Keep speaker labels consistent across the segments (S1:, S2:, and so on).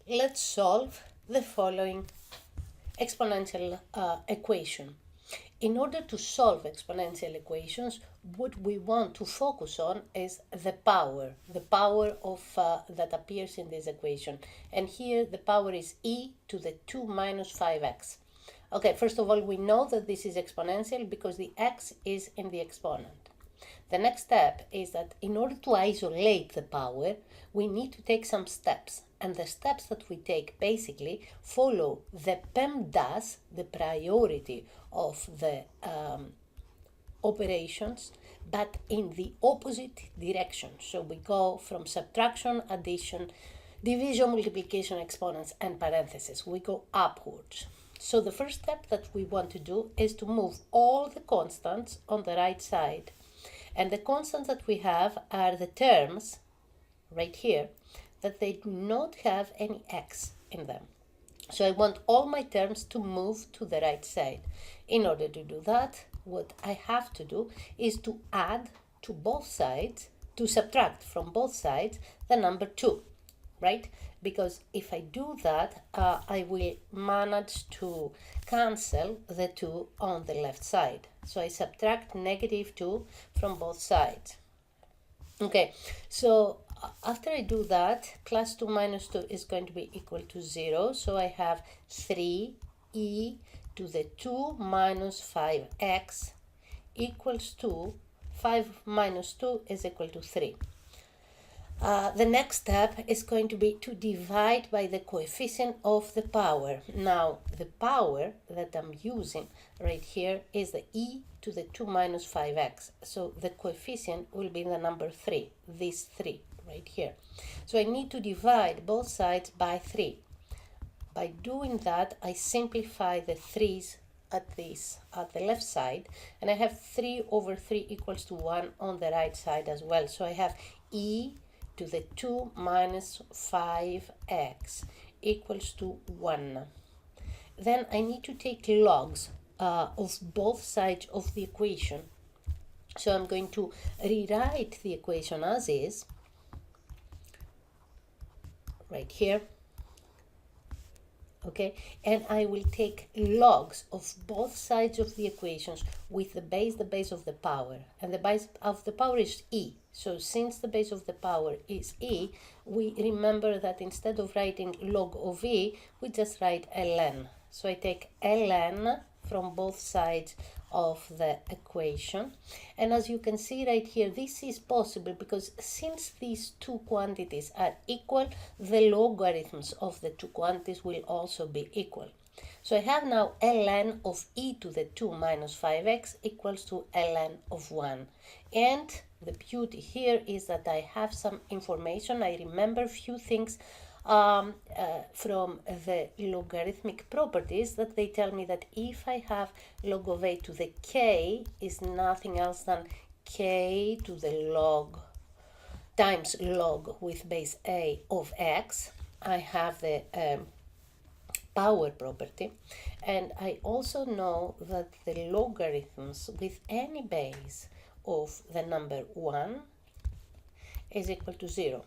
S1: Let's solve the following exponential equation. In order to solve exponential equations, what we want to focus on is the power of that appears in this equation. And here the power is e to the 2 minus 5x. Okay, first of all, we know that this is exponential because the x is in the exponent. The next step is that in order to isolate the power, we need to take some steps. And the steps that we take basically follow the PEMDAS, the priority of the operations, but in the opposite direction. So we go from subtraction, addition, division, multiplication, exponents, and parentheses. We go upwards. So the first step that we want to do is to move all the constants on the right side. And the constants that we have are the terms, right here, that they do not have any x in them. So I want all my terms to move to the right side. In order to do that, what I have to do is to add to both sides, to subtract from both sides the number 2, right? Because if I do that, I will manage to cancel the 2 on the left side. So I subtract negative 2 from both sides. Okay, so after I do that, plus 2 minus 2 is going to be equal to 0. So I have 3e to the 2 minus 5x equals to 5 minus 2 is equal to 3. The next step is going to be to divide by the coefficient of the power. Now, the power that I'm using right here is the e to the 2 minus 5x. So the coefficient will be the number 3, this 3 right here. So I need to divide both sides by 3. By doing that, I simplify the 3's at the left side, and I have 3 over 3 equals to 1 on the right side as well. So I have e to the 2 minus 5x equals to 1. Then I need to take logs of both sides of the equation. So I'm going to rewrite the equation as is, right here. Okay, and I will take logs of both sides of the equations with the base of the power, and the base of the power is e. So since the base of the power is e, we remember that instead of writing log of e, we just write ln. So I take ln from both sides of the equation, and as you can see right here, this is possible because since these two quantities are equal, the logarithms of the two quantities will also be equal. So I have now ln of e to the 2 minus 5x equals to ln of 1. And the beauty here is that I have some information. I remember a few things from the logarithmic properties that they tell me that if I have log of a to the k is nothing else than k to the log times log with base a of x, I have the power property, and I also know that the logarithms with any base of the number 1 is equal to 0.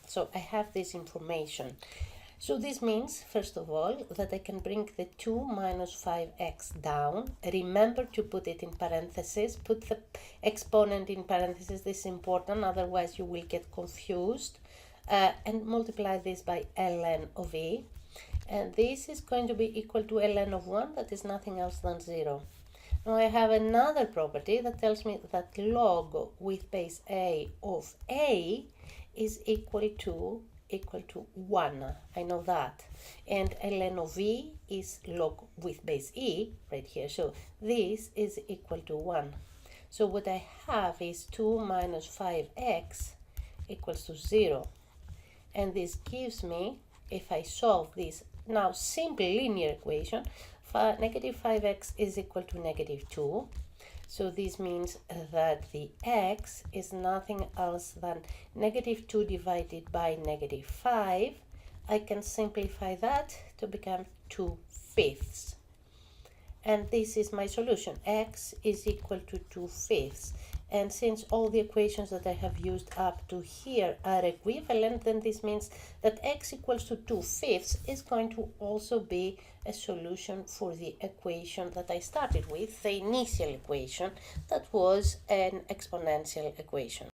S1: So I have this information. So this means, first of all, that I can bring the 2 minus 5x down. Remember to put it in parentheses. Put the exponent in parentheses. This is important, otherwise you will get confused. And multiply this by ln of e. And this is going to be equal to ln of 1, that is nothing else than 0. Now I have another property that tells me that log with base a of a is equal to 1. I know that. And ln of e is log with base e right here. So this is equal to 1. So what I have is 2 minus 5x equals to 0. And this gives me, if I solve this now simple linear equation, negative 5x is equal to negative 2. So this means that the x is nothing else than negative 2 divided by negative 5. I can simplify that to become 2/5. And this is my solution. X is equal to 2/5. And since all the equations that I have used up to here are equivalent, then this means that x equals to 2/5 is going to also be a solution for the equation that I started with, the initial equation that was an exponential equation.